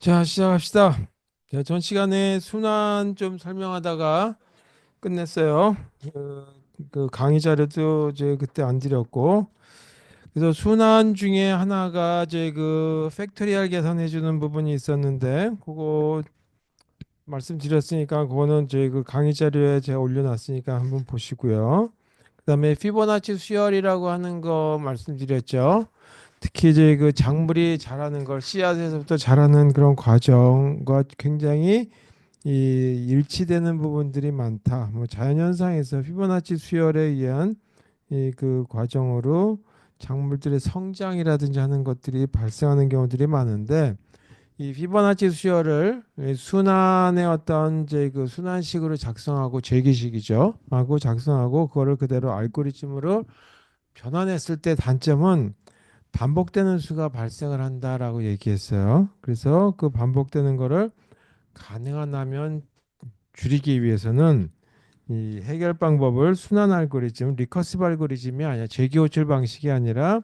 자, 시작합시다. 자, 전 시간에 순환 좀 설명하다가 끝냈어요. 그, 그 강의 자료도 이제 그때 안 드렸고, 그래서 순환 중에 하나가 이제 그 팩토리얼 계산해 주는 부분이 있었는데, 그거 말씀드렸으니까 그거는 저희 그 강의 자료에 제가 올려놨으니까 한번 보시고요. 그다음에 피보나치 수열이라고 하는 거 말씀드렸죠. 특히 이제 그 작물이 자라는 걸 씨앗에서부터 자라는 그런 과정과 굉장히 이 일치되는 부분들이 많다. 뭐 자연현상에서 피보나치 수열에 의한 이 그 과정으로 작물들의 성장이라든지 하는 것들이 발생하는 경우들이 많은데 이 피보나치 수열을 이 순환의 어떤 이제 그 순환식으로 작성하고 재기식이죠. 하고 작성하고 그거를 그대로 알고리즘으로 변환했을 때 단점은 반복되는 수가 발생을 한다라고 얘기했어요. 그래서 그 반복되는 거를 가능하다면 줄이기 위해서는 이 해결 방법을 순환 알고리즘, 리커시브 알고리즘이 아니라 재기호출 방식이 아니라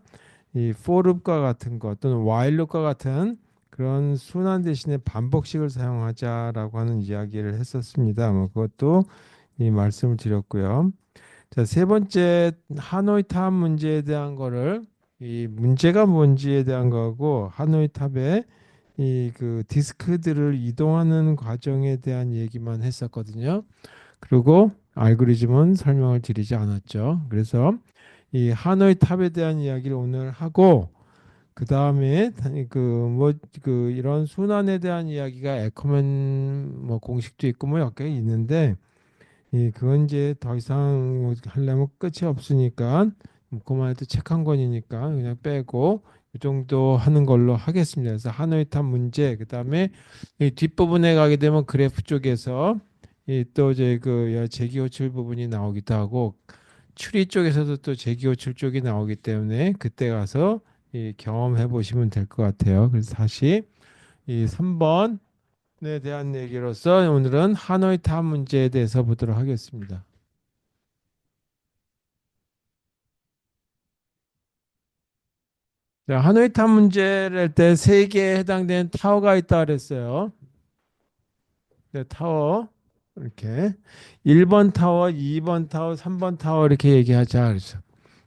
이 for loop과 같은 것 또는 while loop과 같은 그런 순환 대신에 반복식을 사용하자라고 하는 이야기를 했었습니다. 뭐 그것도 이 말씀을 드렸고요. 자, 세 번째 하노이 탑 문제에 대한 거를 이 문제가 뭔지에 대한 거고 하노이 탑에 이 그 디스크들을 이동하는 과정에 대한 얘기만 했었거든요. 그리고 알고리즘은 설명을 드리지 않았죠. 그래서 이 하노이 탑에 대한 이야기를 오늘 하고 그 다음에 그 뭐 그 이런 순환에 대한 이야기가 에커맨 뭐 공식도 있고 뭐 여러 개 있는데 예, 그건 이제 더 이상 뭐 하려면 끝이 없으니까 그만 해도 책 한 권이니까 그냥 빼고 이 정도 하는 걸로 하겠습니다. 그래서 하노이 탑 문제 그다음에 이 뒷부분에 가게 되면 그래프 쪽에서 이또 이제 그 재기 호출 부분이 나오기도 하고 추리 쪽에서도 또 재기 호출 쪽이 나오기 때문에 그때 가서 이 경험해 보시면 될 것 같아요. 그래서 다시 이 3번 에 대한 얘기로서 오늘은 하노이 탑 문제에 대해서 보도록 하겠습니다. 자, 하노이 탑 문제를 할 때 세 개에 해당되는 타워가 있다 그랬어요. 네, 타워 이렇게 1번 타워, 2번 타워, 3번 타워 이렇게 얘기하자 그랬어.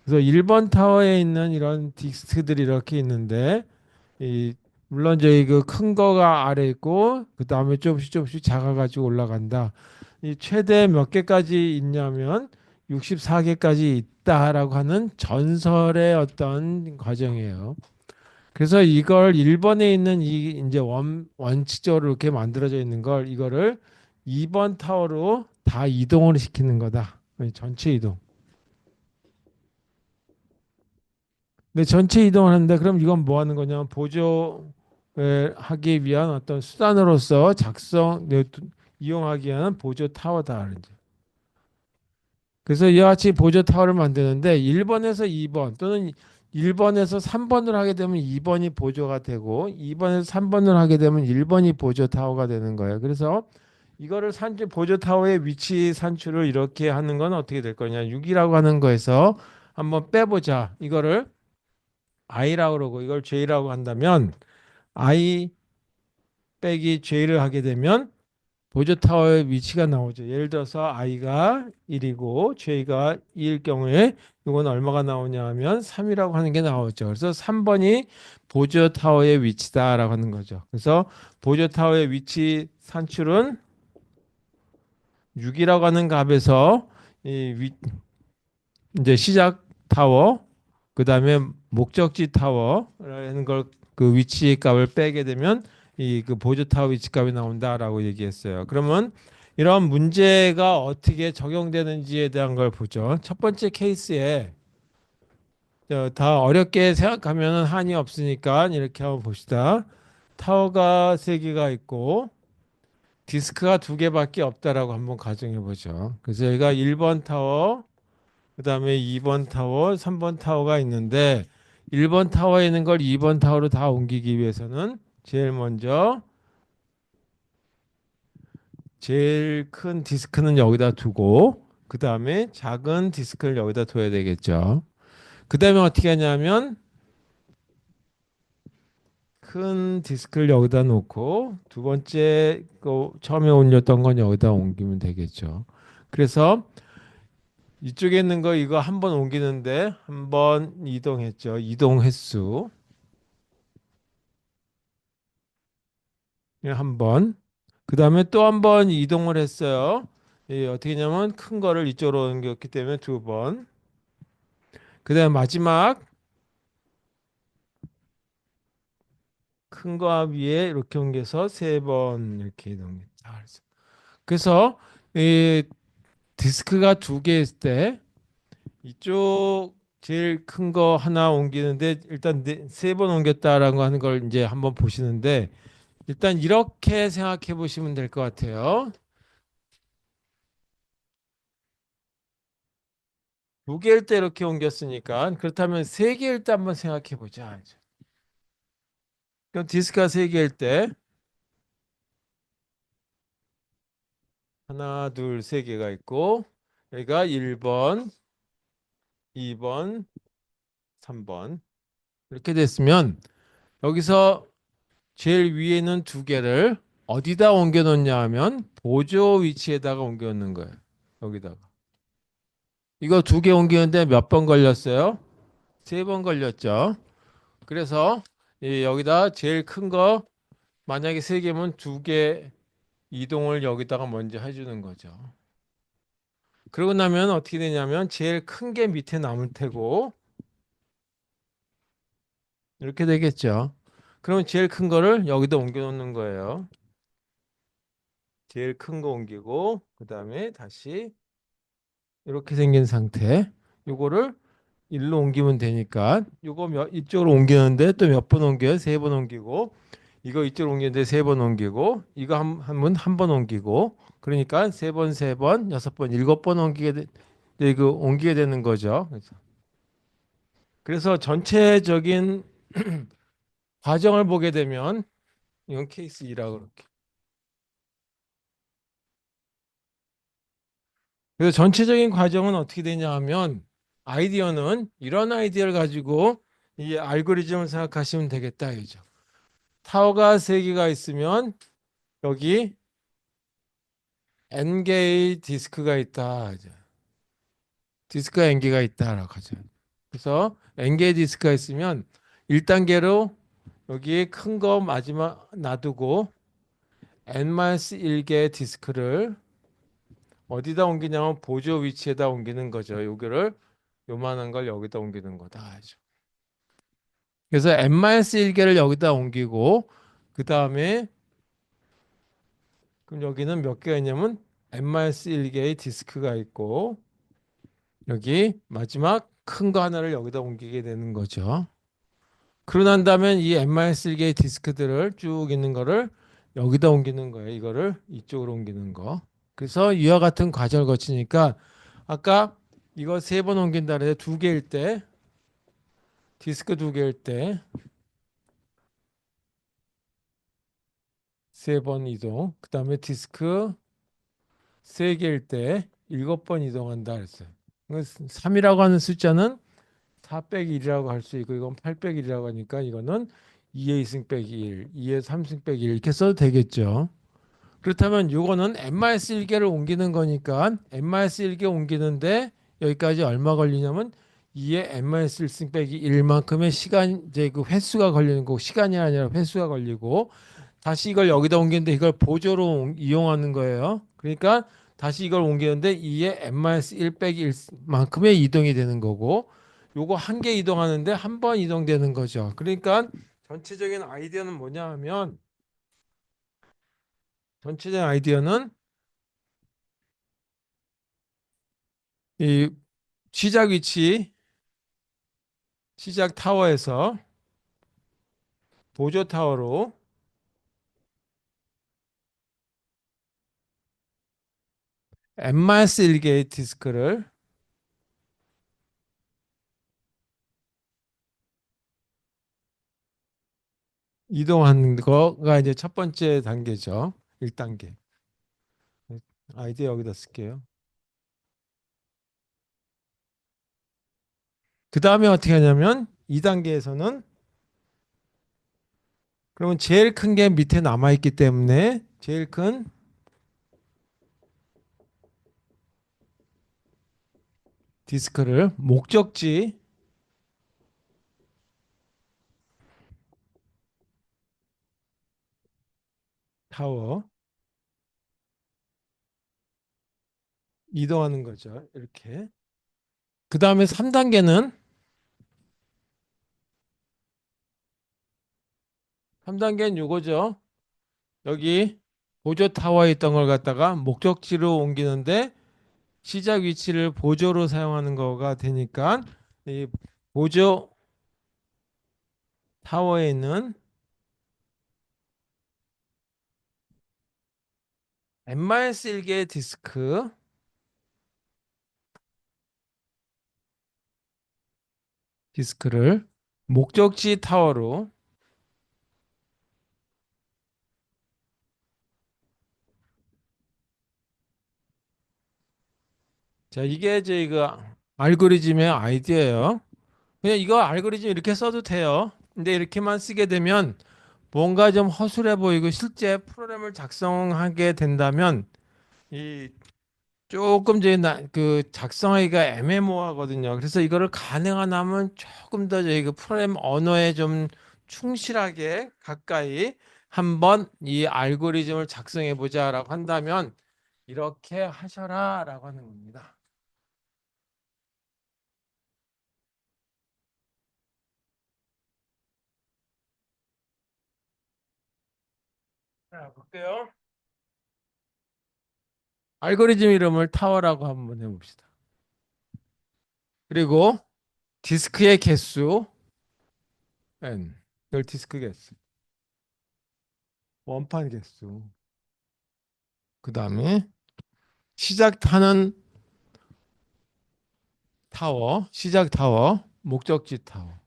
그래서 1번 타워에 있는 이런 디스크들이 이렇게 있는데 이 물론 저희 그 큰 거가 아래 있고 그 다음에 조금씩 작아가지고 올라간다. 이 최대 몇 개까지 있냐면 64개까지 있다라고 하는 전설의 어떤 과정이에요. 그래서 이걸 1번에 있는 이 이제 원칙적으로 이렇게 만들어져 있는 걸 이거를 2번 타워로 다 이동을 시키는 거다. 전체 이동. 근데 전체 이동을 하는데 그럼 이건 뭐 하는 거냐면 보조를 하기 위한 어떤 수단으로서 이용하기 위한 보조 타워다. 그래서 이와 같이 보조 타워를 만드는데 1번에서 2번 또는 1번에서 3번을 하게 되면 2번이 보조가 되고 2번에서 3번을 하게 되면 1번이 보조 타워가 되는 거예요. 그래서 이거를 보조 타워의 위치 산출을 이렇게 하는 건 어떻게 될 거냐. 6이라고 하는 거에서 한번 빼보자. 이거를 i라고 그러고 이걸 j라고 한다면 i 빼기 j를 하게 되면 보조 타워의 위치가 나오죠. 예를 들어서 i가 1이고 j가 2일 경우에 이건 얼마가 나오냐 하면 3이라고 하는 게 나오죠. 그래서 3번이 보조 타워의 위치다라고 하는 거죠. 그래서 보조 타워의 위치 산출은 6이라고 하는 값에서 이제 시작 타워, 그다음에 목적지 타워라는 걸 그 위치 값을 빼게 되면 이 그 보조 타워 위치 값이 나온다라고 얘기했어요. 그러면 이런 문제가 어떻게 적용되는지에 대한 걸 보죠. 첫 번째 케이스에 다 어렵게 생각하면 한이 없으니까 이렇게 한번 봅시다. 타워가 세 개가 있고 디스크가 두 개밖에 없다라고 한번 가정해 보죠. 그래서 여기가 1번 타워, 그다음에 2번 타워, 3번 타워가 있는데 1번 타워에 있는 걸 2번 타워로 다 옮기기 위해서는 제일 먼저 제일 큰 디스크는 여기다 두고 그다음에 작은 디스크를 여기다 둬야 되겠죠. 그다음에 어떻게 하냐면 큰 디스크를 여기다 놓고 두 번째 거 처음에 올렸던 건 여기다 옮기면 되겠죠. 그래서 이쪽에 있는 거 이거 한 번 옮기는데 한 번 이동했죠. 이동 횟수 한 번. 그 다음에 또 한 번 이동을 했어요. 예, 어떻게 했냐면 큰 거를 이쪽으로 옮겼기 때문에 두 번. 그 다음에 마지막 큰 거 위에 이렇게 옮겨서 세 번 이렇게 이동했다. 그래서 이 디스크가 두 개 있을 때 이쪽 제일 큰 거 하나 옮기는데 일단 세 번 옮겼다라는 거 하는 걸 이제 한번 보시는데 일단 이렇게 생각해 보시면 될 것 같아요. 두 개일 때 이렇게 옮겼으니까 그렇다면 세 개일 때 한번 생각해 보자. 그럼 디스크가 세 개일 때 하나, 둘, 세 개가 있고 여기가 1번, 2번, 3번 이렇게 됐으면 여기서 제일 위에 있는 두 개를 어디다 옮겨 놓냐 하면 보조 위치에다가 옮겨 놓는 거예요. 여기다가. 이거 두 개 옮기는데 몇 번 걸렸어요? 세 번 걸렸죠. 그래서 여기다 제일 큰 거 만약에 세 개면 두 개 이동을 여기다가 먼저 해주는 거죠. 그러고 나면 어떻게 되냐면 제일 큰 게 밑에 남을 테고 이렇게 되겠죠. 그러면 제일 큰 거를 여기다 옮겨 놓는 거예요. 제일 큰 거 옮기고 그 다음에 다시 이렇게 생긴 상태. 요거를 일로 옮기면 되니까 요거 이쪽으로 옮기는데 또 몇 번 옮겨요? 세 번 옮기고 이거 이쪽으로 옮기는데 세 번 옮기고 이거 한 번 옮기고 그러니까 세 번, 세 번, 여섯 번, 일곱 번 이거 옮기게 되는 거죠. 그래서 전체적인 과정을 보게 되면 이건 케이스 2라고 그렇게. 그래서 전체적인 과정은 어떻게 되냐 하면 아이디어는 이런 아이디어를 가지고 이 알고리즘을 생각하시면 되겠다 이죠. 타워가 세 개가 있으면 여기 N개의 디스크가 있다. 이제. 디스크가 N개가 있다라고 하죠. 그래서 N개의 디스크가 있으면 1단계로 여기에 큰 거 마지막 놔두고 N-1개의 디스크를 어디다 옮기냐면 보조 위치에다 옮기는 거죠. 여기를 요만한 걸 여기다 옮기는 거다. 하죠. 그래서 N-1개를 여기다 옮기고 그 다음에 그럼 여기는 몇 개가 있냐면 N-1개의 디스크가 있고 여기 마지막 큰 거 하나를 여기다 옮기게 되는 거죠. 그러고 난 다음에 이 M-1개의 디스크들을 쭉 있는 거를 여기다 옮기는 거예요. 이거를 이쪽으로 옮기는 거. 그래서 이와 같은 과정을 거치니까 아까 이거 세 번 옮긴다 그래서 두 개일 때 디스크 두 개일 때 세 번 이동. 그다음에 디스크 세 개일 때 일곱 번 이동한다 그랬어요. 3이라고 하는 숫자는 4 빼기 1이라고 할 수 있고 이건 8 빼기 1이라고 하니까 이거는 2의 2승 빼기 1, 2의 3승 빼기 1 이렇게 써도 되겠죠. 그렇다면 요거는 n-1개를 옮기는 거니까 n-1개 옮기는데 여기까지 얼마 걸리냐면 2의 n-1승 빼기 1만큼의 시간 이제 그 횟수가 걸리는 거 시간이 아니라 횟수가 걸리고 다시 이걸 여기다 옮기는데 이걸 보조로 이용하는 거예요. 그러니까 다시 이걸 옮기는데 2의 n-1 빼기 1만큼의 이동이 되는 거고 요거 한 개 이동하는데 한 번 이동되는 거죠. 그러니까 전체적인 아이디어는 뭐냐 하면 전체적인 아이디어는 이 시작 위치, 시작 타워에서 보조 타워로 n-1개의 디스크를 이동하는 거가 이제 첫 번째 단계죠. 1단계. 아이디어 여기다 쓸게요. 그 다음에 어떻게 하냐면 2단계에서는 그러면 제일 큰 게 밑에 남아있기 때문에 제일 큰 디스크를 목적지 타워 이동하는 거죠. 이렇게. 그 다음에 3단계는 요거죠. 여기 보조 타워에 있던 걸 갖다가 목적지로 옮기는데 시작 위치를 보조로 사용하는 거가 되니까 이 보조 타워에 있는 n-1개의 디스크를 목적지 타워로 자 이게 저희가 알고리즘의 아이디어예요. 그냥 이거 알고리즘 이렇게 써도 돼요. 근데 이렇게만 쓰게 되면 뭔가 좀 허술해 보이고 실제 프로그램을 작성하게 된다면 이 조금 그 작성하기가 애매모호하거든요. 그래서 이거를 가능한 하면 조금 더 저희 그 프로그램 언어에 좀 충실하게 가까이 한번 이 알고리즘을 작성해 보자라고 한다면 이렇게 하셔라라고 하는 겁니다. 자, 볼게요. 알고리즘 이름을 타워라고 한번 해봅시다. 그리고 디스크의 개수 n, 열 디스크 개수, 원판 개수, 그 다음에 시작하는 타워, 시작 타워, 목적지 타워.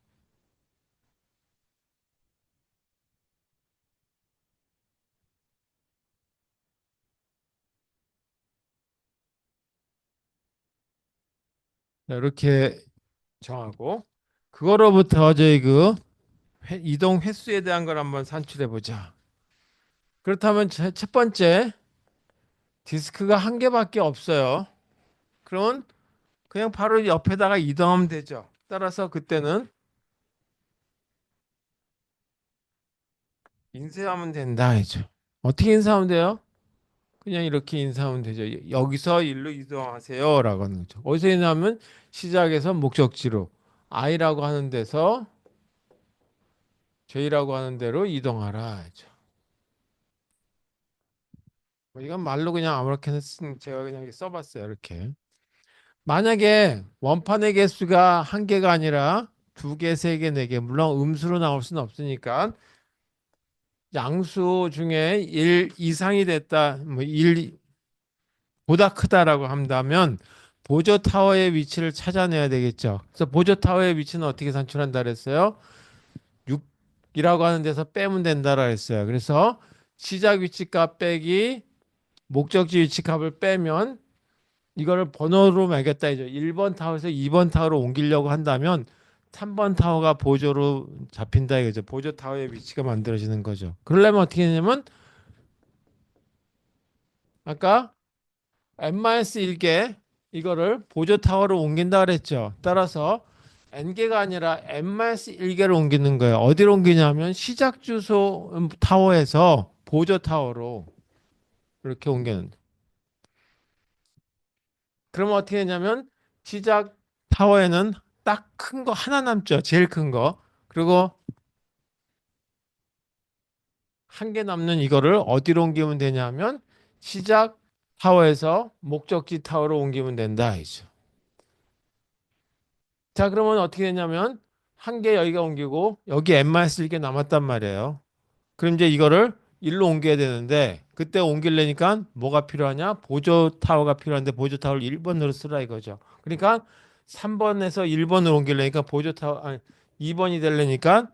자, 이렇게 정하고 그거로부터 저희 그 이동 횟수에 대한 걸 한번 산출해 보자. 그렇다면 첫 번째 디스크가 한 개밖에 없어요. 그러면 그냥 바로 옆에다가 이동하면 되죠. 따라서 그때는 인쇄하면 된다 이죠. 어떻게 인쇄하면 돼요? 그냥 이렇게 인쇄하면 되죠. 여기서 일로 이동하세요라고 하는 거죠. 어디서 인쇄하면 시작에서 목적지로 I라고 하는 데서 J라고 하는 대로 이동하라 이죠. 뭐 이건 말로 그냥 아무렇게나 제가 그냥 이렇게 써봤어요. 이렇게. 만약에 원판의 개수가 한 개가 아니라 두 개, 세 개, 네 개. 물론 음수로 나올 수는 없으니까 양수 중에 1 이상이 됐다. 뭐 1보다 크다라고 한다면 보조 타워의 위치를 찾아내야 되겠죠. 그래서 보조 타워의 위치는 어떻게 산출한다 그랬어요? 6이라고 하는 데서 빼면 된다라 했어요. 그래서 시작 위치 값 빼기 목적지 위치 값을 빼면 이거를 번호로 매겼다 이죠. 1번 타워에서 2번 타워로 옮기려고 한다면 3번 타워가 보조로 잡힌다 이거죠. 보조 타워의 위치가 만들어지는 거죠. 그러려면 어떻게 되냐면 아까 n-1개 이거를 보조 타워로 옮긴다 그랬죠. 따라서 n개가 아니라 n-1개를 옮기는 거예요. 어디로 옮기냐면 시작 주소 타워에서 보조 타워로 이렇게 옮기는. 그러면 어떻게 되냐면 시작 타워에는 딱 큰 거 하나 남죠. 제일 큰 거. 그리고 한 개 남는 이거를 어디로 옮기면 되냐면 시작 타워에서 목적지 타워로 옮기면 된다. 이죠. 자, 그러면 어떻게 되냐면 한 개 여기가 옮기고 여기 n-1개 남았단 말이에요. 그럼 이제 이거를 일로 옮겨야 되는데 그때 옮기려니까 뭐가 필요하냐? 보조 타워가 필요한데 보조 타워를 1번으로 쓰라 이거죠. 그러니까 3번에서 1번으로 옮기려니까 보조 타워 아니 2번이 되려니까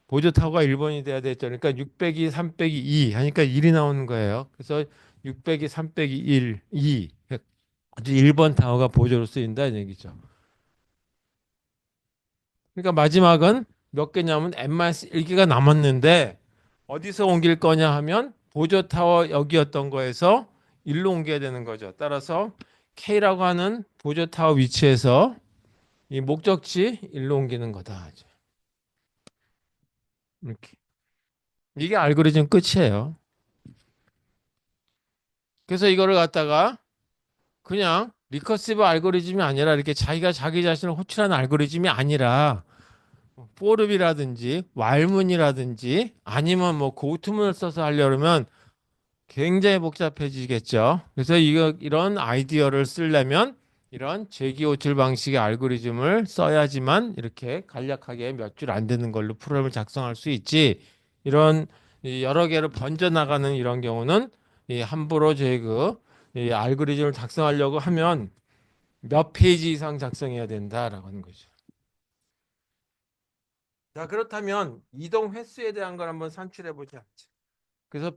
보조 타워가 1번이 돼야 되죠. 그러니까 6 빼기 3 빼기 2 하니까 1이 나오는 거예요. 그래서 6 빼기 3 빼기 1, 2. 아주 1번 타워가 보조로 쓰인다 이 얘기죠. 그러니까 마지막은 몇 개냐면 n-1개가 남았는데 어디서 옮길 거냐 하면 보조 타워 여기였던 거에서 일로 옮겨야 되는 거죠. 따라서 K라고 하는 보조 타워 위치에서 이 목적지 일로 옮기는 거다. 이렇게. 이게 알고리즘 끝이에요. 그래서 이거를 갖다가 그냥 리커시브 알고리즘이 아니라 이렇게 자기가 자기 자신을 호출하는 알고리즘이 아니라 포르비라든지 왈문이라든지 아니면 뭐 고투문을 써서 하려면 굉장히 복잡해지겠죠. 그래서 이런 아이디어를 쓰려면 이런 재기호출 방식의 알고리즘을 써야지만 이렇게 간략하게 몇 줄 안 되는 걸로 프로그램을 작성할 수 있지. 이런 이 여러 개로 번져나가는 이런 경우는 이 함부로 이 알고리즘을 작성하려고 하면 몇 페이지 이상 작성해야 된다라고 하는 거죠. 자, 그렇다면 이동 횟수에 대한 걸 한번 산출해 보자. 그래서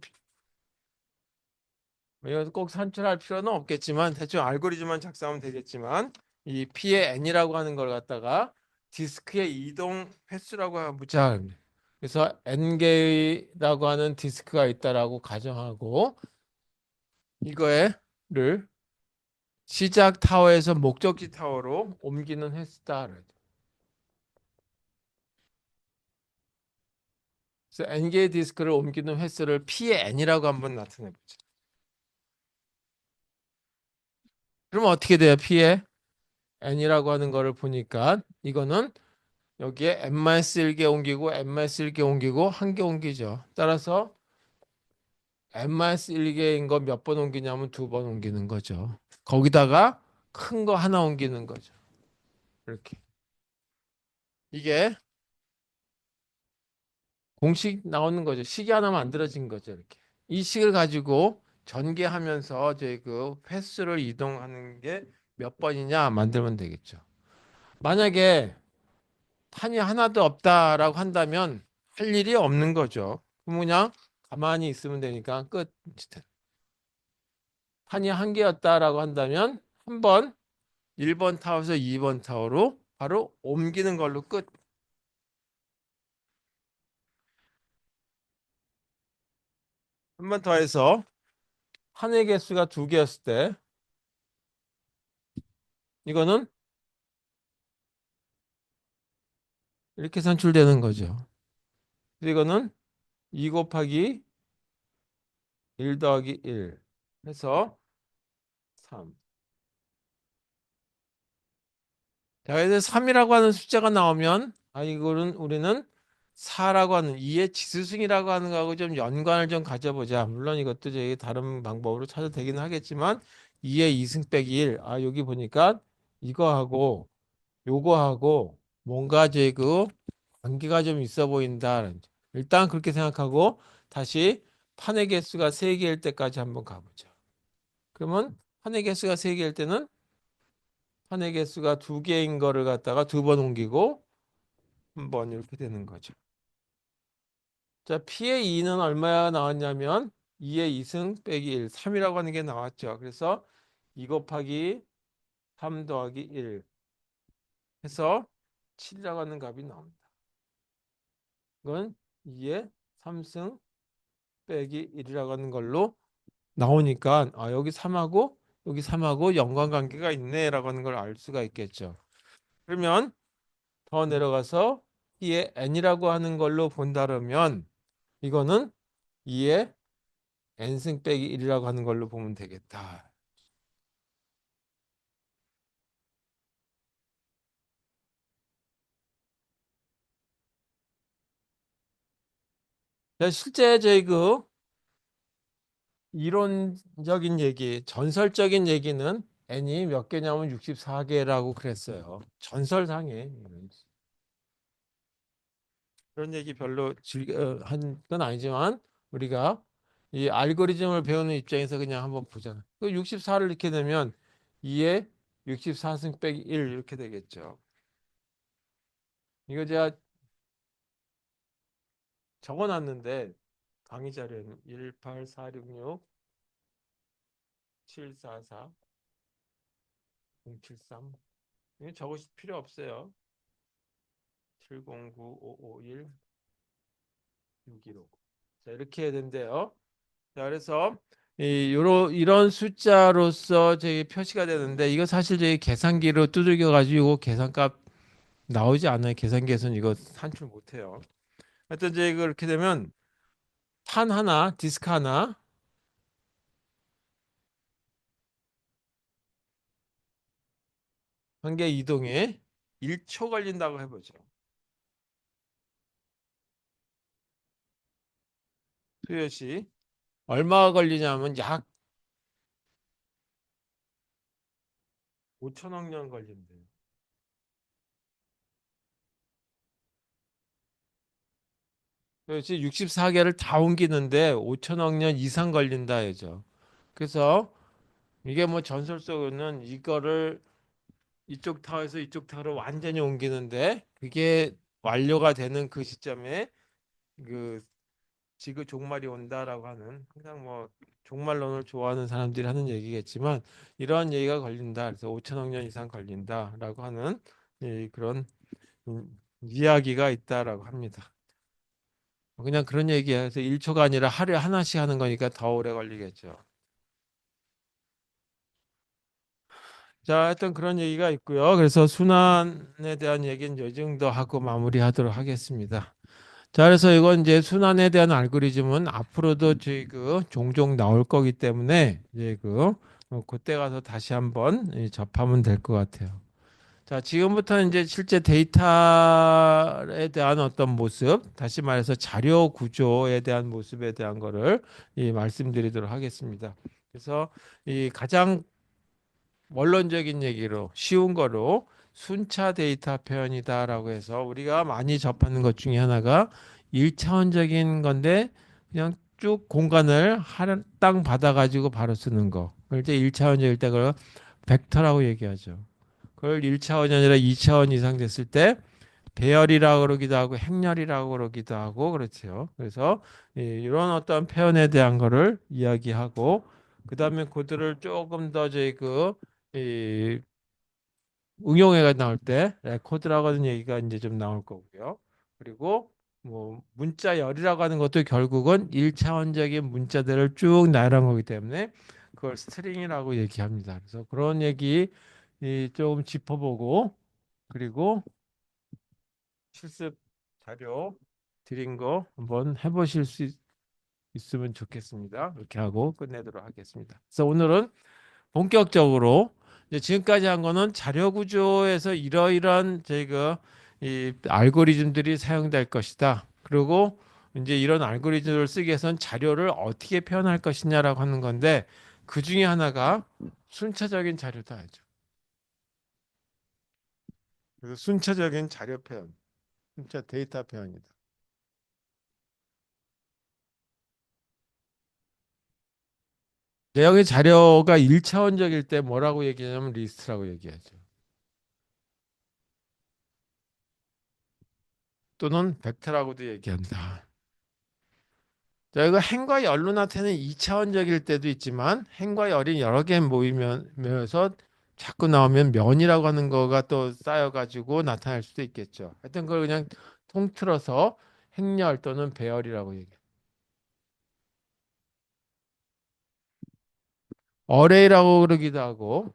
이거 꼭 산출할 필요는 없겠지만 대충 알고리즘만 작성하면 되겠지만 이 P의 N이라고 하는 걸 갖다가 디스크의 이동 횟수라고 하자. 그래서 N개라고 하는 디스크가 있다라고 가정하고 이거를 시작 타워에서 목적지 타워로 옮기는 횟수다. 그래서 N개의 디스크를 옮기는 횟수를 P의 N이라고 한번 나타내 보자. 그러면 어떻게 돼요? P의 N이라고 하는 거를 보니까 이거는 여기에 n-1개 옮기고 n-1개 옮기고 한 개 옮기죠. 따라서 n-1개인 거 몇 번 옮기냐면 두 번 옮기는 거죠. 거기다가 큰 거 하나 옮기는 거죠. 이렇게. 이게 공식 나오는 거죠. 식이 하나 만들어진 거죠. 이렇게. 이 식을 가지고 전개하면서 저희 그 횟수를 이동하는 게 몇 번이냐 만들면 되겠죠. 만약에 판이 하나도 없다라고 한다면 할 일이 없는 거죠. 그럼 그냥 가만히 있으면 되니까 끝. 판이 한 개였다라고 한다면 한 번 1번 타워에서 2번 타워로 바로 옮기는 걸로 끝. 한 번 더 해서 판의 개수가 두 개였을 때 이거는 이렇게 산출되는 거죠. 이거는 2 곱하기 1 더하기 1 해서 3. 자, 그래서 3이라고 하는 숫자가 나오면 이거는 우리는 4라고 하는 2의 지수승이라고 하는 거하고 좀 연관을 좀 가져보자. 물론 이것도 저희 다른 방법으로 찾아도 되긴 하겠지만 2의 2승 빼기 1. 여기 보니까 이거하고 요거하고 뭔가 그 관계가 좀 있어 보인다. 일단 그렇게 생각하고 다시 판의 개수가 3개일 때까지 한번 가보자. 그러면 판의 개수가 3개일 때는 판의 개수가 2개인 거를 갖다가 두 번 옮기고 한 번 이렇게 되는 거죠. 자, P의 2는 얼마야 나왔냐면 2의 2승 빼기 1, 3이라고 하는 게 나왔죠. 그래서 2 곱하기 3 더하기 1 해서 7이라고 하는 값이 나옵니다. 이건 2의 3승 빼기 1이라고 하는 걸로 나오니까 여기 3하고 여기 3하고 연관관계가 있네라고 하는 걸 알 수가 있겠죠. 그러면 더 내려가서 P의 n이라고 하는 걸로 본다면 이거는 2의 n승 빼기 1이라고 하는 걸로 보면 되겠다. 자, 실제 저희 그 이론적인 얘기, 전설적인 얘기는 n이 몇 개냐면 64개라고 그랬어요. 전설상에 그런 얘기 별로 즐겨 한 건 아니지만 우리가 이 알고리즘을 배우는 입장에서 그냥 한번 보잖아. 그 64를 이렇게 되면 2에 64승 빼기 1 이렇게 되겠죠. 이거 제가 적어놨는데 강의 자료에는 18466 744 073 이거 적으실 필요 없어요. 709 551 615 자, 이렇게 해야 된대요. 자, 그래서 이런 숫자로서 저기 표시가 되는데 이거 사실 저희 계산기로 두들겨 가지고 계산값 나오지 않아요. 계산기에서는 이거 산출 못 해요. 하여튼 이제 그렇게 되면 판 하나, 디스크 하나 한 개 이동에 1초 걸린다고 해보죠. 수요시 얼마 걸리냐면 약 5천억 년 걸린대요. 그렇지 64개를 다 옮기는데 5천억 년 이상 걸린다 해죠. 그래서 이게 뭐 전설 속에는 이거를 이쪽 타워에서 이쪽 타워로 완전히 옮기는데 그게 완료가 되는 그 시점에 그 지구 종말이 온다라고 하는 항상 뭐 종말론을 좋아하는 사람들이 하는 얘기겠지만 이러한 얘기가 걸린다. 그래서 5천억 년 이상 걸린다라고 하는 그런 이야기가 있다라고 합니다. 그냥 그런 얘기야. 그래서 1초가 아니라 하루에 하나씩 하는 거니까 더 오래 걸리겠죠. 자, 하여튼 그런 얘기가 있고요. 그래서 순환에 대한 얘기는 이 정도 하고 마무리하도록 하겠습니다. 자, 그래서 이건 이제 순환에 대한 알고리즘은 앞으로도 저희 그 종종 나올 거기 때문에 이제 그때 가서 다시 한번 접하면 될 것 같아요. 자, 지금부터는 이제 실제 데이터에 대한 어떤 모습, 다시 말해서 자료 구조에 대한 모습에 대한 거를 말씀드리도록 하겠습니다. 그래서 이 가장 원론적인 얘기로 쉬운 거로 순차 데이터 표현이다라고 해서 우리가 많이 접하는 것 중에 하나가 1차원적인 건데 그냥 쭉 공간을 할당 받아가지고 바로 쓰는 거. 그럴 때 1차원적일 때 그걸 벡터라고 얘기하죠. 그걸 1차원이 아니라 2차원 이상 됐을 때 배열이라고 그러기도 하고 행렬이라고 그러기도 하고 그렇죠. 그래서 이런 어떤 표현에 대한 거를 이야기하고 그다음에 그들을 조금 더 저희 이 응용해가 나올 때 레코드라고 하는 얘기가 이제 좀 나올 거고요. 그리고 뭐 문자 열이라고 하는 것도 결국은 1차원적인 문자들을 쭉 나열한 거기 때문에 그걸 스트링이라고 얘기합니다. 그래서 그런 얘기 조금 짚어보고 그리고 실습 자료 드린 거 한번 해보실 수 있으면 좋겠습니다. 이렇게 하고 끝내도록 하겠습니다. 그래서 오늘은 본격적으로 이제 지금까지 한 거는 자료 구조에서 이러이러한 저희가 이 알고리즘들이 사용될 것이다. 그리고 이제 이런 알고리즘을 쓰기 위해서는 자료를 어떻게 표현할 것이냐라고 하는 건데 그 중에 하나가 순차적인 자료다 하죠. 그래서 순차적인 자료 표현, 순차 데이터 표현이다. 내용의 자료가 1차원적일 때 뭐라고 얘기하냐면 리스트라고 얘기하죠. 또는 벡터라고도 얘기한다. 자, 이거 행과 열로 나타내는 2차원적일 때도 있지만 행과 열이 여러 개 모이면서 자꾸 나오면 면이라고 하는 거가 또 쌓여가지고 나타날 수도 있겠죠. 하여튼 그걸 그냥 통틀어서 행열 또는 배열이라고 얘기해요. 어레이라고 그러기도 하고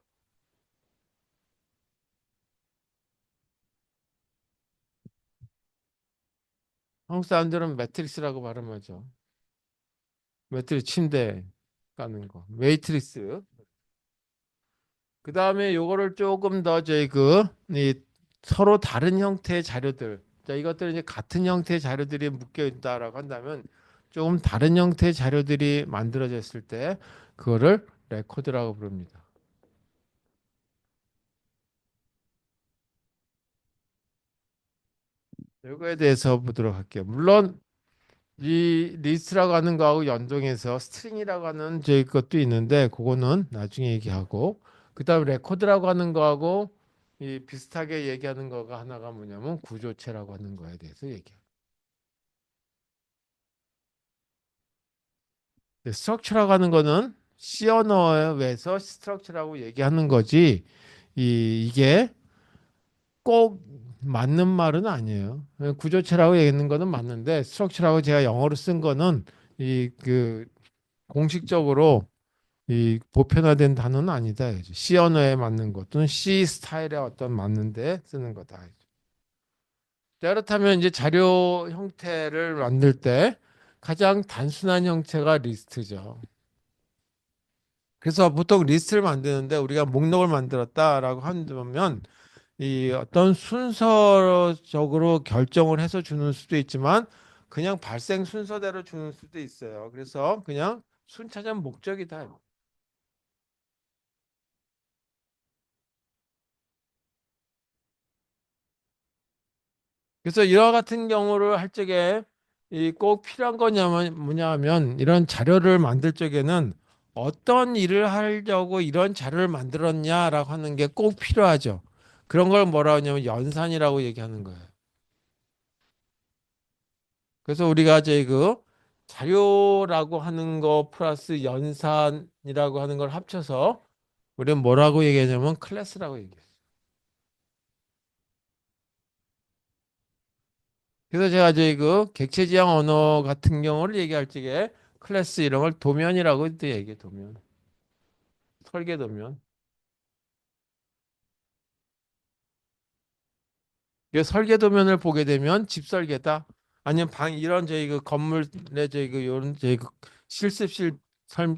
한국 사람들은 매트릭스라고 발음하죠. 매트릭스 침대 까는 거. 매트릭스. 그 다음에 요거를 조금 더 저희 이 서로 다른 형태의 자료들. 자, 이것들은 이제 같은 형태의 자료들이 묶여 있다라고 한다면 조금 다른 형태의 자료들이 만들어졌을 때 그거를 레코드라고 부릅니다. 이거에 대해서 보도록 할게요. 물론 이 리스트라고 하는 거하고 연동해서 스트링이라고 하는 저희 것도 있는데 그거는 나중에 얘기하고 그다음 레코드라고 하는 거하고 이 비슷하게 얘기하는 거가 하나가 뭐냐면 구조체라고 하는 거에 대해서 얘기해요. 스트럭처라고 하는 거는 C 언어에서 스트럭처라고 얘기하는 거지 이게 꼭 맞는 말은 아니에요. 구조체라고 얘기하는 거는 맞는데 스트럭처라고 제가 영어로 쓴 거는 이 그 공식적으로 이 보편화된 단어는 아니다. 이제 C 언어에 맞는 것 또는 C 스타일의 어떤 맞는데 쓰는 거다. 자, 그렇다면 이제 자료 형태를 만들 때 가장 단순한 형태가 리스트죠. 그래서 보통 리스트를 만드는데 우리가 목록을 만들었다라고 한다면 이 어떤 순서적으로 결정을 해서 주는 수도 있지만 그냥 발생 순서대로 주는 수도 있어요. 그래서 그냥 순차적 목적이다. 그래서 이와 같은 경우를 할 적에 이 꼭 필요한 거냐면 뭐냐면 이런 자료를 만들 적에는 어떤 일을 하려고 이런 자료를 만들었냐라고 하는 게 꼭 필요하죠. 그런 걸 뭐라 하냐면 연산이라고 얘기하는 거예요. 그래서 우리가 이제 그 자료라고 하는 거 플러스 연산이라고 하는 걸 합쳐서 우리는 뭐라고 얘기하냐면 클래스라고 얘기해요. 그래서 제가 이제 그 객체 지향 언어 같은 경우를 얘기할 적에 클래스 이런 걸 도면이라고 또 얘기해. 도면, 설계 도면. 이 설계 도면을 보게 되면 집 설계다. 아니면 방 이런 저희 그 건물의 저희 그 요런 저희 그 실습실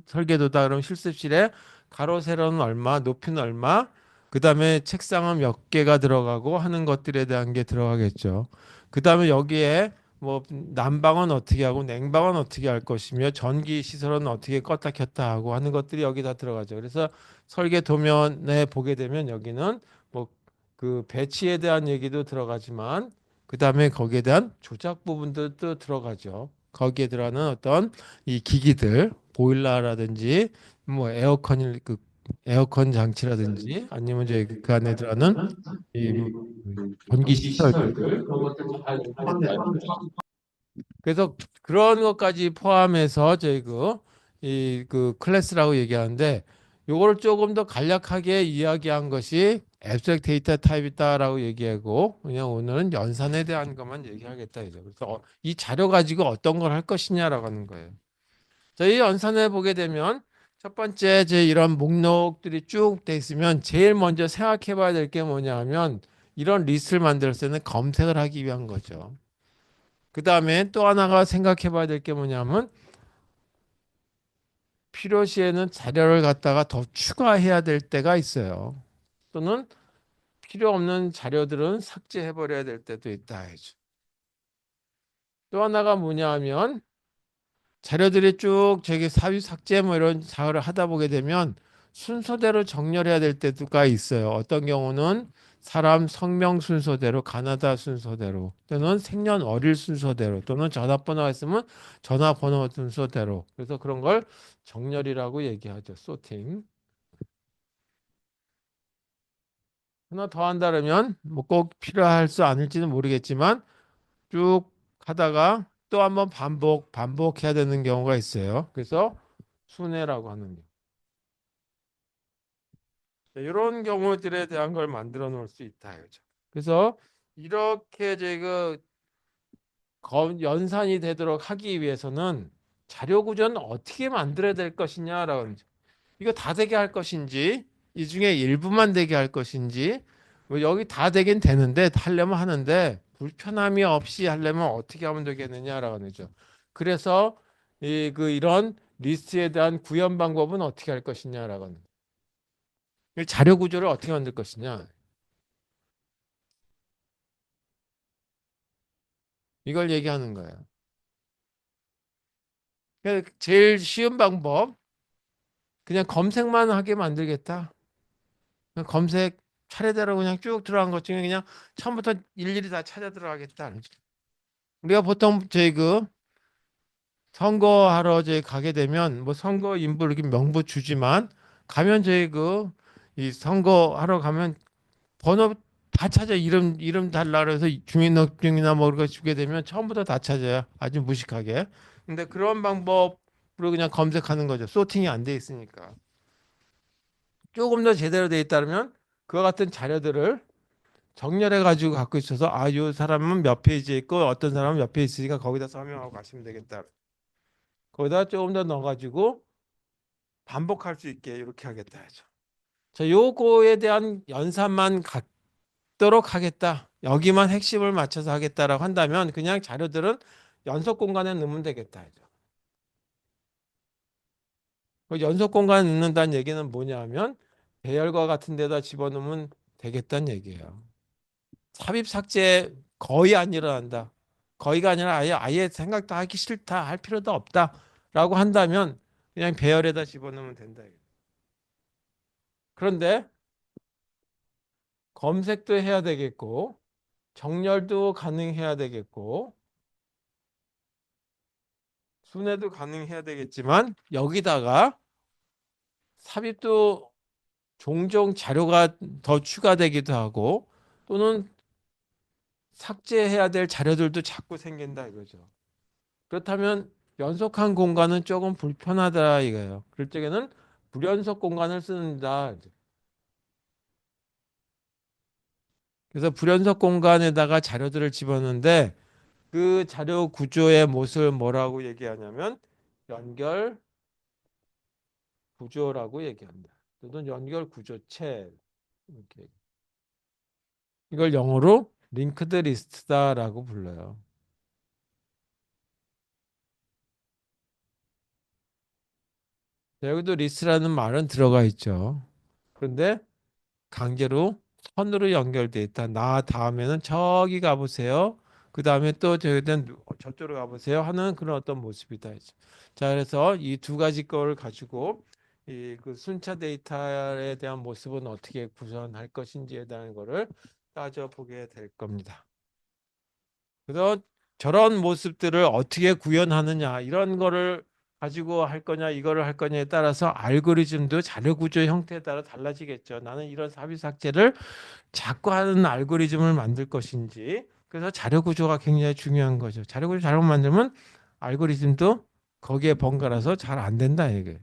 설계도다. 그럼 실습실에 가로 세로는 얼마, 높이는 얼마, 그다음에 책상은 몇 개가 들어가고 하는 것들에 대한 게 들어가겠죠. 그다음에 여기에 뭐 난방은 어떻게 하고 냉방은 어떻게 할 것이며 전기 시설은 어떻게 껐다 켰다 하고 하는 것들이 여기 다 들어가죠. 그래서 설계 도면에 보게 되면 여기는 뭐 그 배치에 대한 얘기도 들어가지만 그다음에 거기에 대한 조작 부분들도 들어가죠. 거기에 들어가는 어떤 이 기기들, 보일러라든지 뭐 에어컨 그 에어컨 장치라든지 아니면 이제 그 안에 들어가는 이 전기 시설들 그런 것들 다 포함돼요. 그래서 그런 것까지 포함해서 저희 그 클래스라고 얘기하는데 요거를 조금 더 간략하게 이야기한 것이 앱스트랙트 데이터 타입이다라고 얘기하고 그냥 오늘은 연산에 대한 것만 얘기하겠다 이죠. 그래서 이 자료 가지고 어떤 걸 할 것이냐라고 하는 거예요. 저희 연산해 보게 되면 첫 번째 제 이런 목록들이 쭉 돼 있으면 제일 먼저 생각해 봐야 될 게 뭐냐 하면 이런 리스트를 만들 때는 검색을 하기 위한 거죠. 그 다음에 또 하나가 생각해 봐야 될 게 뭐냐면 필요시에는 자료를 갖다가 더 추가해야 될 때가 있어요. 또는 필요 없는 자료들은 삭제해 버려야 될 때도 있다 해죠. 또 하나가 뭐냐 하면 자료들이 쭉 저기 사유 삭제 뭐 이런 작업을 하다 보게 되면 순서대로 정렬해야 될 때가 있어요. 어떤 경우는 사람 성명 순서대로, 가나다 순서대로, 또는 생년월일 순서대로, 또는 전화번호가 있으면 전화번호 순서대로. 그래서 그런 걸 정렬이라고 얘기하죠. 소팅. 하나 더 한다면 뭐 꼭 필요할 수 않을지는 모르겠지만 쭉 하다가 또 한번 반복해야 되는 경우가 있어요. 그래서 순회라고 하는 게. 이런 경우들에 대한 걸 만들어 놓을 수 있다 이거죠. 그래서 이렇게 제가 연산이 되도록 하기 위해서는 자료 구조는 어떻게 만들어야 될 것이냐라고 하는 거죠. 이거 다 되게 할 것인지 이 중에 일부만 되게 할 것인지 뭐 여기 다 되긴 되는데 하려면 하는데 불편함이 없이 하려면 어떻게 하면 되겠느냐라고 하는 거죠. 그래서 이런 리스트에 대한 구현 방법은 어떻게 할 것이냐라고 하는 거죠. 자료 구조를 어떻게 만들 것이냐 이걸 얘기하는 거예요. 그러니까 제일 쉬운 방법 그냥 검색만 하게 만들겠다. 그냥 검색 차례대로 그냥 쭉 들어간 것 중에 그냥 처음부터 일일이 다 찾아 들어가겠다. 우리가 보통 저희 그 선거하러 저희 가게 되면 뭐 선거 인부 이렇게 명부 주지만 가면 저희 이 선거하러 가면 번호 다 찾아 이름 달라 그래서 주민등록증이나 뭐 그런 거 주게 되면 처음부터 다 찾아요. 아주 무식하게. 근데 그런 방법으로 그냥 검색하는 거죠. 소팅이 안 돼 있으니까. 조금 더 제대로 돼 있다면 그와 같은 자료들을 정렬해 가지고 갖고 있어서 이 사람은 몇 페이지에 있고 어떤 사람은 몇 페이지 있으니까 거기다 설명하고 가시면 되겠다. 거기다 조금 더 넣어가지고 반복할 수 있게 이렇게 하겠다 하죠. 자, 요거에 대한 연산만 갖도록 하겠다. 여기만 핵심을 맞춰서 하겠다라고 한다면 그냥 자료들은 연속 공간에 넣으면 되겠다 하죠. 그 연속 공간에 넣는다는 얘기는 뭐냐면 배열과 같은 데다 집어넣으면 되겠다는 얘기예요. 삽입 삭제 거의 안 일어난다. 거의가 아니라 아예 생각도 하기 싫다. 할 필요도 없다라고 한다면 그냥 배열에다 집어넣으면 된다. 그런데 검색도 해야 되겠고 정렬도 가능해야 되겠고 순회도 가능해야 되겠지만 여기다가 삽입도 종종 자료가 더 추가되기도 하고 또는 삭제해야 될 자료들도 자꾸 생긴다 이거죠. 그렇다면 연속한 공간은 조금 불편하다 이거예요. 그럴 적에는 불연속 공간을 쓰는다. 그래서 불연속 공간에다가 자료들을 집어넣는데 그 자료 구조의 모습을 뭐라고 얘기하냐면 연결 구조라고 얘기합니다. 또는 연결 구조체 이렇게. 이걸 영어로 링크드 리스트다라고 불러요. 여기도 리스트라는 말은 들어가 있죠. 그런데 강제로 선으로 연결돼 있다. 나 다음에는 저기 가보세요. 그 다음에 또 저쪽으로 가보세요 하는 그런 어떤 모습이다. 자, 그래서 이 두 가지 거를 가지고 이 그 순차 데이터에 대한 모습은 어떻게 구성할 것인지에 대한 거를 따져보게 될 겁니다. 그래서 저런 모습들을 어떻게 구현하느냐 이런 거를 가지고 할 거냐 이거를 할 거냐에 따라서 알고리즘도 자료 구조 형태에 따라 달라지겠죠. 나는 이런 삽입 삭제를 자꾸 하는 알고리즘을 만들 것인지. 그래서 자료 구조가 굉장히 중요한 거죠. 자료 구조 잘못 만들면 알고리즘도 거기에 번갈아서 잘 안 된다 이게.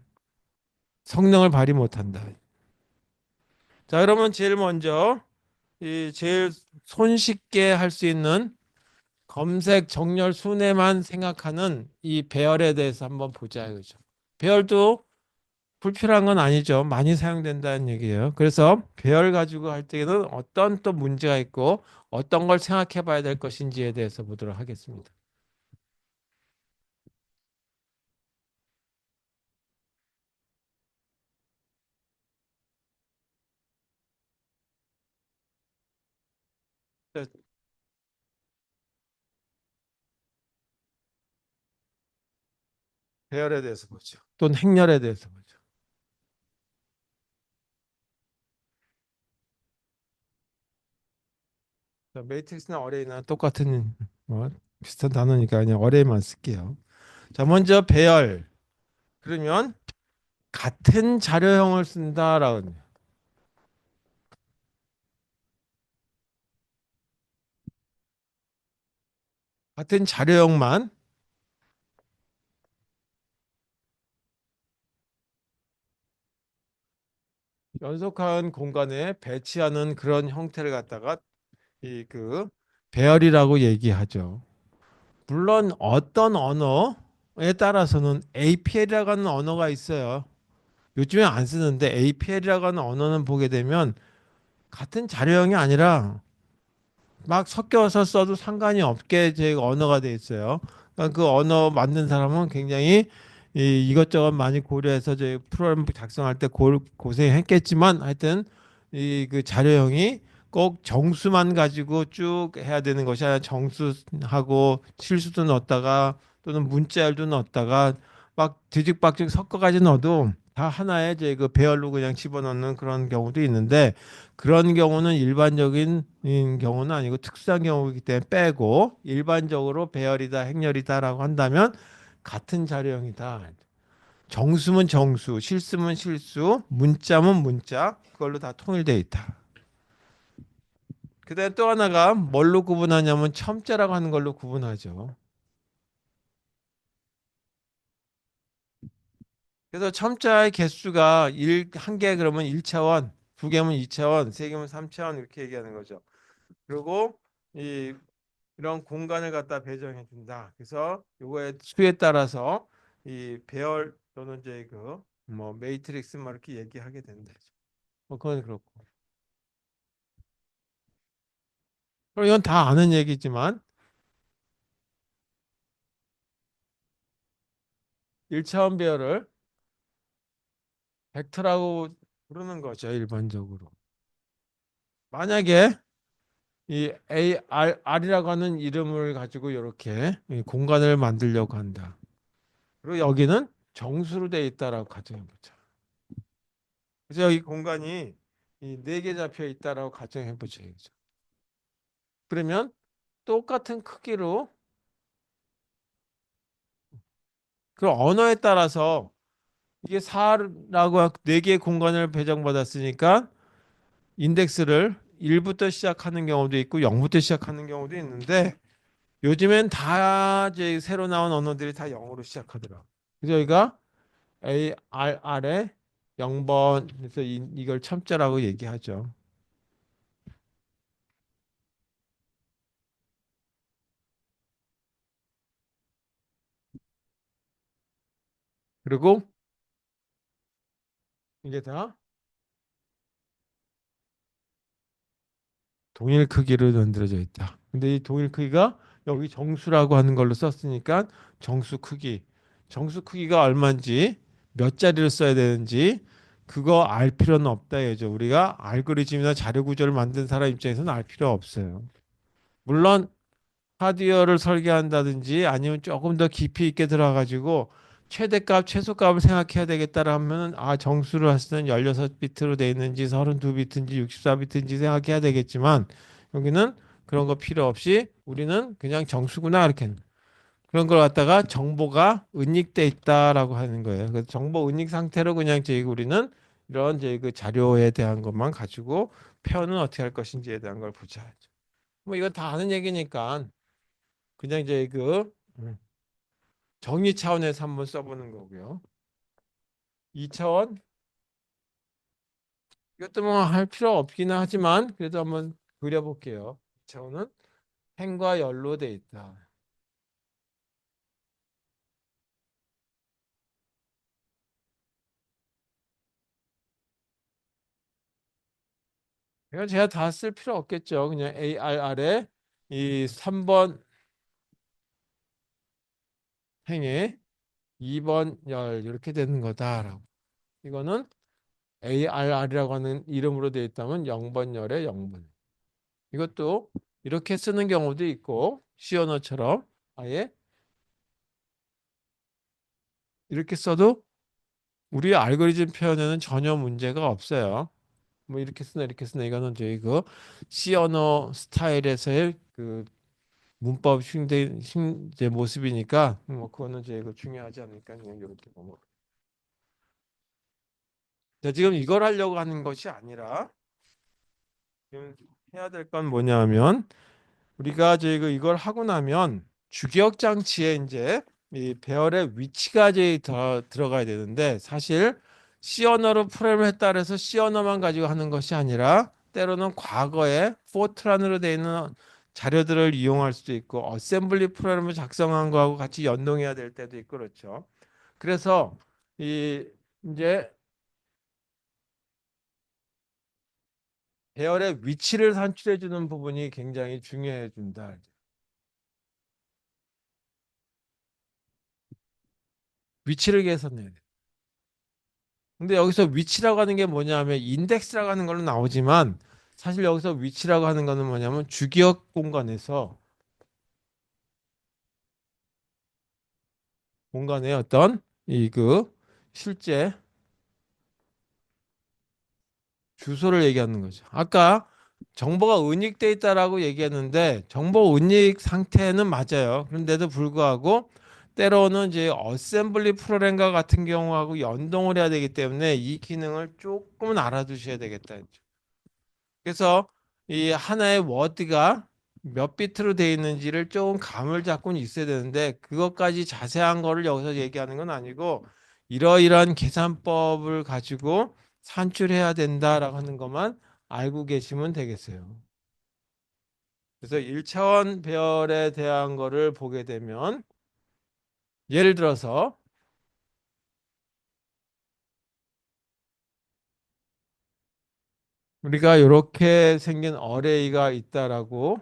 성능을 발휘 못 한다. 자, 그러면 제일 먼저 이 제일 손쉽게 할 수 있는 검색 정렬 순회만 생각하는 이 배열에 대해서 한번 보자 이거죠. 배열도 불필요한 건 아니죠. 많이 사용된다는 얘기예요. 그래서 배열 가지고 할 때는 어떤 또 문제가 있고 어떤 걸 생각해 봐야 될 것인지에 대해서 보도록 하겠습니다. 자, 배열에 대해서 보죠. 또는 행렬에 대해서 보죠. 자, 매트릭스나 어레이나 똑같은 뭐 비슷한 단어니까 그냥 어레이만 쓸게요. 자, 먼저 배열. 그러면 같은 자료형을 쓴다라고. 같은 자료형만 연속한 공간에 배치하는 그런 형태를 갖다가 이 그 배열이라고 얘기하죠. 물론 어떤 언어에 따라서는 APL이라고 하는 언어가 있어요. 요즘에 안 쓰는데 APL이라고 하는 언어는 보게 되면 같은 자료형이 아니라 막 섞여서 써도 상관이 없게 제 언어가 돼 있어요. 그러니까 그 언어 만든 사람은 굉장히 이것저것 많이 고려해서 제 프로그램 작성할 때 고생했겠지만 하여튼 이 그 자료형이 꼭 정수만 가지고 쭉 해야 되는 것이 아니라 정수하고 실수도 넣었다가 또는 문자열도 넣었다가 막 뒤죽박죽 섞어가지고 넣어도 다 하나의 이제 그 배열로 그냥 집어넣는 그런 경우도 있는데 그런 경우는 일반적인 경우는 아니고 특수한 경우이기 때문에 빼고 일반적으로 배열이다 행렬이다라고 한다면 같은 자료형이다. 정수면 정수, 실수면 실수, 문자면 문자 그걸로 다 통일되어 있다. 그다음에 또 하나가 뭘로 구분하냐면 첨자라고 하는 걸로 구분하죠. 그래서 첨자의 개수가 한 개 그러면 1차원, 두 개면 2차원, 세 개면 3차원 이렇게 얘기하는 거죠. 그리고 이 이런 공간을 갖다 배정해 준다. 그래서 요거의 수에 따라서 이 배열 또는 이제 그 뭐 매트릭스 뭐 이렇게 얘기하게 된다. 뭐 그건 그렇고. 그럼 이건 다 아는 얘기지만 1차원 배열을 벡터라고 부르는 거죠, 일반적으로. 만약에 이 R이라고 하는 이름을 가지고 이렇게 이 공간을 만들려고 한다. 그리고 여기는 정수로 되어 있다라고 가정해 보자. 그래서 이 공간이 이 네 개 잡혀 있다라고 가정해 보죠. 그러면 똑같은 크기로 그 언어에 따라서 이게 4라고 네 개의 공간을 배정받았으니까 인덱스를 1부터 시작하는 경우도 있고 0부터 시작하는 경우도 있는데 요즘엔 다 이제 새로 나온 언어들이 다 0으로 시작하더라고. 그래서 여기가 ARR에 0번 그래서 이걸 첨자라고 얘기하죠. 그리고 이게 다 동일 크기로 만들어져 있다. 근데 이 동일 크기가 여기 정수라고 하는 걸로 썼으니까 정수 크기. 정수 크기가 얼마인지 몇 자리를 써야 되는지 그거 알 필요는 없다 예죠. 우리가 알고리즘이나 자료 구조를 만든 사람 입장에서는 알 필요 없어요. 물론 하드웨어를 설계한다든지 아니면 조금 더 깊이 있게 들어가지고 최대값, 최소값을 생각해야 되겠다라 하면은 아 정수를 했을 때는 16비트로 돼 있는지 32비트인지 64비트인지 생각해야 되겠지만 여기는 그런 거 필요 없이 우리는 그냥 정수구나 이렇게 그런 걸 갖다가 정보가 은닉돼 있다라고 하는 거예요. 그래서 정보 은닉 상태로 그냥 저희 우리는 이런 저희 그 자료에 대한 것만 가지고 표현은 어떻게 할 것인지에 대한 걸 보자. 뭐 이건 다 아는 얘기니까 그냥 이제 그 정의 차원에서 한번 써보는 거고요. 2차원 이것도 뭐 할 필요 없기는 하지만 그래도 한번 그려볼게요. 2차원은 행과 열로 돼 있다. 이건 제가 다 쓸 필요 없겠죠. 그냥 ARR에 이 3번 행에 2번 열 이렇게 되는 거다라고. 이거는 ARR이라고 하는 이름으로 되어 있다면 0번 열에 0번. 이것도 이렇게 쓰는 경우도 있고 시언어처럼 아예 이렇게 써도 우리 알고리즘 표현에는 전혀 문제가 없어요. 뭐 이렇게 쓰나 이렇게 쓰나 이거는 저희 그 C 언어 스타일에서의 그 문법 이제 모습이니까 뭐 그거는 저희 그 중요하지 않으니까 그냥 이렇게 보면. 자, 지금 이걸 하려고 하는 것이 아니라 지금 해야 될 건 뭐냐면 우리가 저희 그 이걸 하고 나면 주기억 장치에 이제 이 배열의 위치가 이제 더 들어가야 되는데 사실 C 언어로 프로그램을 했다 그래서 C 언어만 가지고 하는 것이 아니라 때로는 과거에 포트란으로 되어 있는 자료들을 이용할 수도 있고 어셈블리 프로그램을 작성한 거하고 같이 연동해야 될 때도 있고 그렇죠. 그래서 이 이제 배열의 위치를 산출해 주는 부분이 굉장히 중요해 준다. 위치를 계산해야 돼. 근데 여기서 위치라고 하는 게 뭐냐면 인덱스라고 하는 걸로 나오지만 사실 여기서 위치라고 하는 거는 뭐냐면 주기억 공간의 어떤 이 그 실제 주소를 얘기하는 거죠. 아까 정보가 은닉돼 있다라고 얘기했는데 정보 은닉 상태는 맞아요. 그런데도 불구하고 때로는 이제 어셈블리 프로그램과 같은 경우하고 연동을 해야 되기 때문에 이 기능을 조금은 알아두셔야 되겠다. 그래서 이 하나의 워드가 몇 비트로 되어 있는지를 조금 감을 잡고는 있어야 되는데 그것까지 자세한 거를 여기서 얘기하는 건 아니고 이러이러한 계산법을 가지고 산출해야 된다라고 하는 것만 알고 계시면 되겠어요. 그래서 1차원 배열에 대한 거를 보게 되면 예를 들어서 우리가 이렇게 생긴 어레이가 있다라고.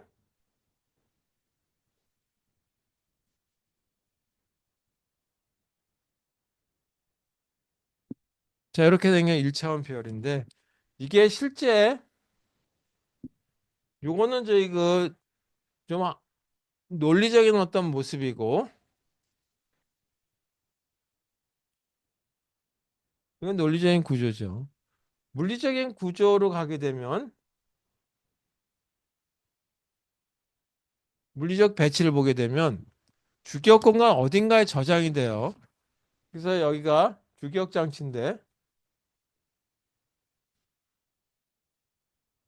자, 이렇게 생긴 1차원 배열인데 이게 실제 요거는 저희 그 좀 논리적인 어떤 모습이고 이건 논리적인 구조죠. 물리적인 구조로 가게 되면 물리적 배치를 보게 되면 주기억 공간 어딘가에 저장이 돼요. 그래서 여기가 주기억 장치인데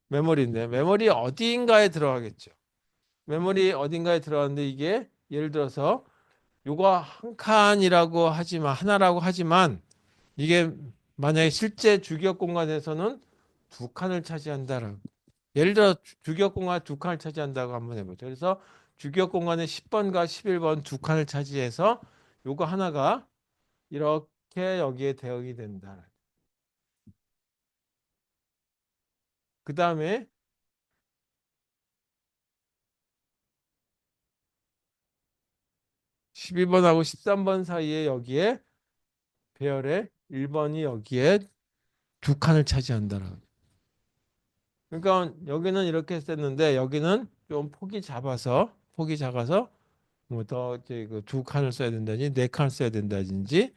메모리인데 메모리 어딘가에 들어가겠죠. 메모리 어딘가에 들어가는데 이게 예를 들어서 요거 한 칸이라고 하지만 하나라고 하지만 이게 만약에 실제 주기억 공간에서는 두 칸을 차지한다라고. 예를 들어 주기억 공간 두 칸을 차지한다고 한번 해보죠. 그래서 주기억 공간의 10번과 11번 두 칸을 차지해서 요거 하나가 이렇게 여기에 대응이 된다. 그 다음에 12번하고 13번 사이에 여기에 배열의 1번이 여기에 두 칸을 차지한다라고. 그러니까 여기는 이렇게 썼는데 여기는 좀 폭이 작아서 뭐 더 이제 그두 칸을 써야 된다든지 네 칸을 써야 된다든지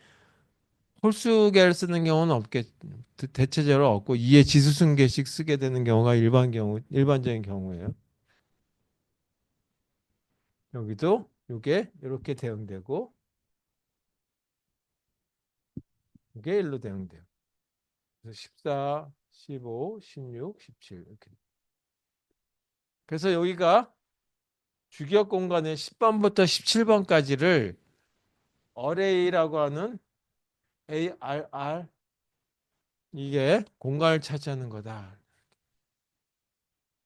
홀수계를 쓰는 경우는 없겠 대체적으로 없고 2의 지수승계씩 쓰게 되는 경우가 일반적인 경우예요. 여기도 이게 이렇게 대응되고 이게 1로 대응돼요. 그래서 14, 15, 16, 17 이렇게. 그래서 여기가 주기억 공간의 10번부터 17번까지를 어레이라고 하는 ARR 이게 공간을 차지하는 거다.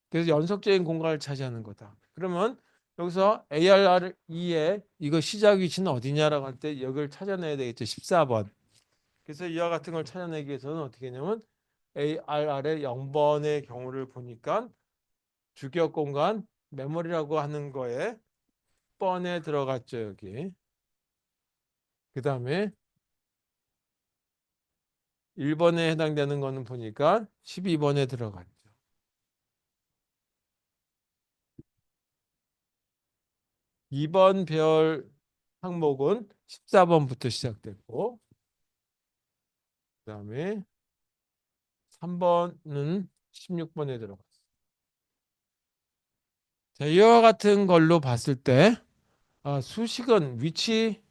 그래서 연속적인 공간을 차지하는 거다. 그러면 여기서 ARR2의 이거 시작 위치는 어디냐라고 할 때 여기를 찾아내야 되겠죠. 14번. 그래서 이와 같은 걸 찾아내기 위해서는 어떻게 했냐면 ARR의 0번의 경우를 보니까 주기억 공간 메모리라고 하는 거에 번에 들어갔죠. 여기. 그 다음에 1번에 해당되는 거는 보니까 12번에 들어갔죠. 2번 배열 항목은 14번부터 시작됐고 그다음에 3번은 16번에 들어갔어요. 자, 이와 같은 걸로 봤을 때 수식은 위치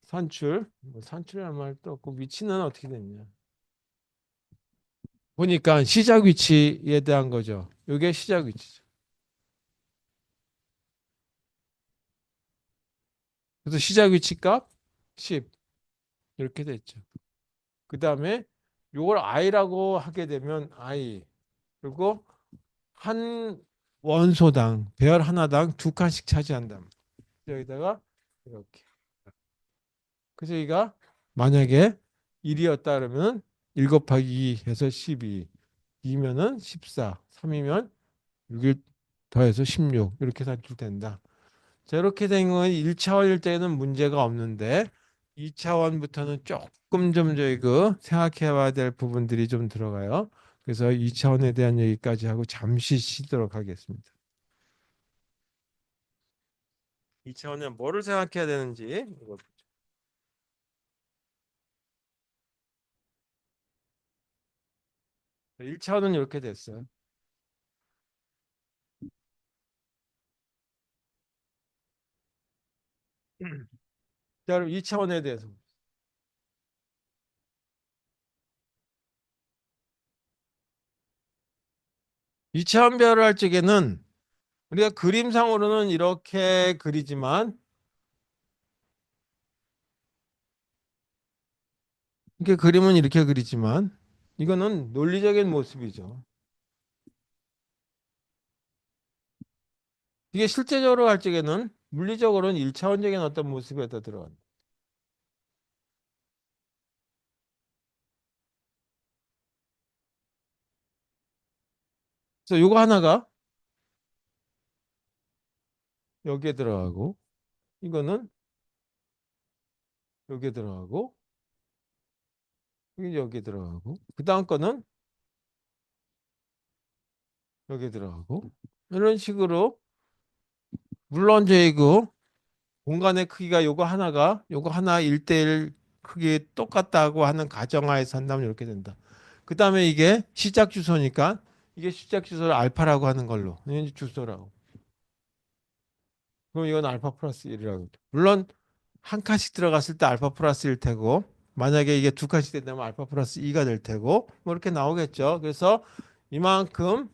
산출 뭐 산출이라는 말도 없고 위치는 어떻게 됐냐 보니까 시작 위치에 대한 거죠. 이게 시작 위치죠. 그래서 시작 위치 값 10 이렇게 됐죠. 그 다음에 이걸 i라고 하게 되면 i 그리고 한 원소당 배열 하나당 두 칸씩 차지한다. 여기다가 이렇게. 그래서 여기가 만약에 1이었다 그러면 1 곱하기 2 해서 12, 2면은 14, 3이면 6일 더해서 16 이렇게 산출된다. 자, 이렇게 된 건 1차원일 때는 문제가 없는데 2차원부터는 조금 좀 저희 생각해 봐야 될 부분들이 좀 들어가요. 그래서 2차원에 대한 얘기까지 하고 잠시 쉬도록 하겠습니다. 2차원에 뭐를 생각해야 되는지 1차원은 이렇게 됐어요. 자, 그럼 2차원에 대해서 2차원 배열을 할 적에는 우리가 그림상으로는 이렇게 그리지만 이렇게 그림은 이렇게 그리지만 이거는 논리적인 모습이죠. 이게 실제적으로 할 적에는 물리적으로는 1차원적인 어떤 모습에다 들어간다. 그래서 요거 하나가 여기에 들어가고 이거는 여기에 들어가고 이게 여기에 들어가고 그 다음 거는 여기에 들어가고 이런 식으로 물론 저희 그 공간의 크기가 요거 하나 1대1 크기 똑같다고 하는 가정하에서 한다면 이렇게 된다. 그 다음에 이게 시작 주소니까 이게 시작 주소를 알파라고 하는 걸로 이게 주소라고. 그럼 이건 알파 플러스 1이라고. 물론 한 칸씩 들어갔을 때 알파 플러스 1 테고 만약에 이게 두 칸씩 된다면 알파 플러스 2가 될 테고 뭐 이렇게 나오겠죠. 그래서 이만큼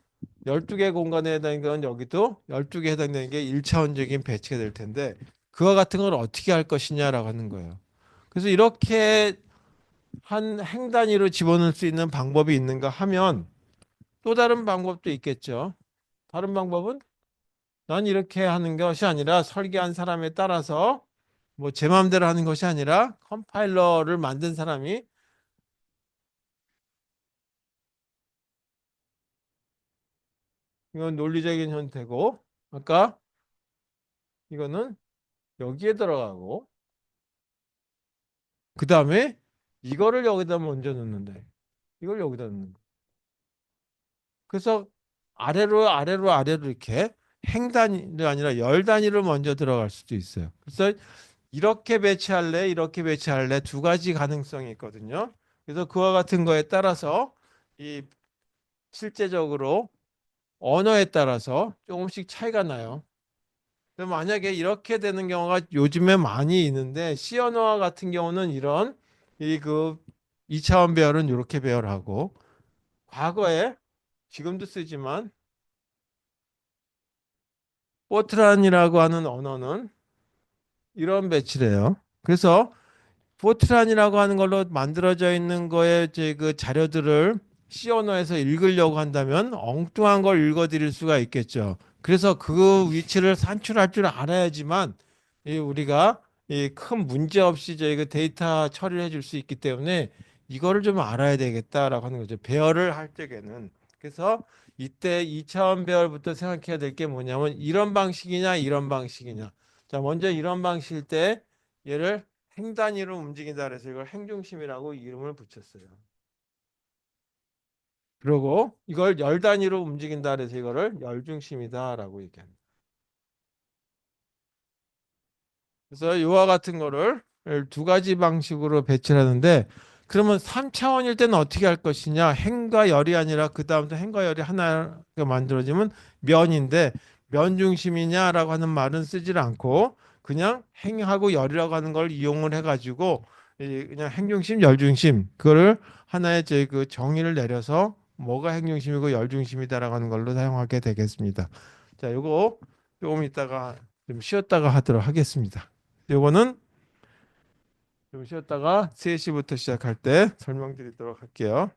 12개 공간에 해당되는 건 여기도 12개 해당되는 게 1차원적인 배치가 될 텐데 그와 같은 걸 어떻게 할 것이냐라고 하는 거예요. 그래서 이렇게 한 행 단위로 집어넣을 수 있는 방법이 있는가 하면 또 다른 방법도 있겠죠. 다른 방법은 난 이렇게 하는 것이 아니라 설계한 사람에 따라서 뭐 제 마음대로 하는 것이 아니라 컴파일러를 만든 사람이 이건 논리적인 형태고 아까 이거는 여기에 들어가고 그 다음에 이거를 여기다 먼저 넣는데 이걸 여기다 넣는 거. 그래서 아래로 이렇게 행 단위가 아니라 열 단위로 먼저 들어갈 수도 있어요. 그래서 이렇게 배치할래 이렇게 배치할래 두 가지 가능성이 있거든요. 그래서 그와 같은 거에 따라서 이 실제적으로 언어에 따라서 조금씩 차이가 나요. 그럼 만약에 이렇게 되는 경우가 요즘에 많이 있는데 C 언어와 같은 경우는 이런 이 그 2차원 배열은 이렇게 배열하고 과거에 지금도 쓰지만 포트란이라고 하는 언어는 이런 배치를 해요. 그래서 포트란이라고 하는 걸로 만들어져 있는 거에 이제 그 자료들을 C 언어에서 읽으려고 한다면 엉뚱한 걸 읽어드릴 수가 있겠죠. 그래서 그 위치를 산출할 줄 알아야지만 이 우리가 이 큰 문제 없이 저희가 데이터 처리를 해줄 수 있기 때문에 이거를 좀 알아야 되겠다라고 하는 거죠. 배열을 할 적에는. 그래서 이때 2차원 배열부터 생각해야 될 게 뭐냐면 이런 방식이냐 이런 방식이냐. 자, 먼저 이런 방식일 때 얘를 행 단위로 움직인다 그래서 이걸 행중심이라고 이름을 붙였어요. 그리고 이걸 열 단위로 움직인다 그래서 이거를 열중심이다라고 얘기합니다. 그래서 이와 같은 거를 두 가지 방식으로 배치를 하는데 그러면 3차원일 때는 어떻게 할 것이냐? 행과 열이 아니라 그 다음부터 행과 열이 하나가 만들어지면 면인데 면 중심이냐라고 하는 말은 쓰질 않고 그냥 행하고 열이라고 하는 걸 이용을 해가지고 그냥 행 중심, 열 중심 그거를 하나의 제 그 정의를 내려서 뭐가 행 중심이고 열 중심이다라고 하는 걸로 사용하게 되겠습니다. 자, 요거 조금 이따가 좀 쉬었다가 하도록 하겠습니다. 요거는 좀 쉬었다가 3시부터 시작할 때 설명드리도록 할게요.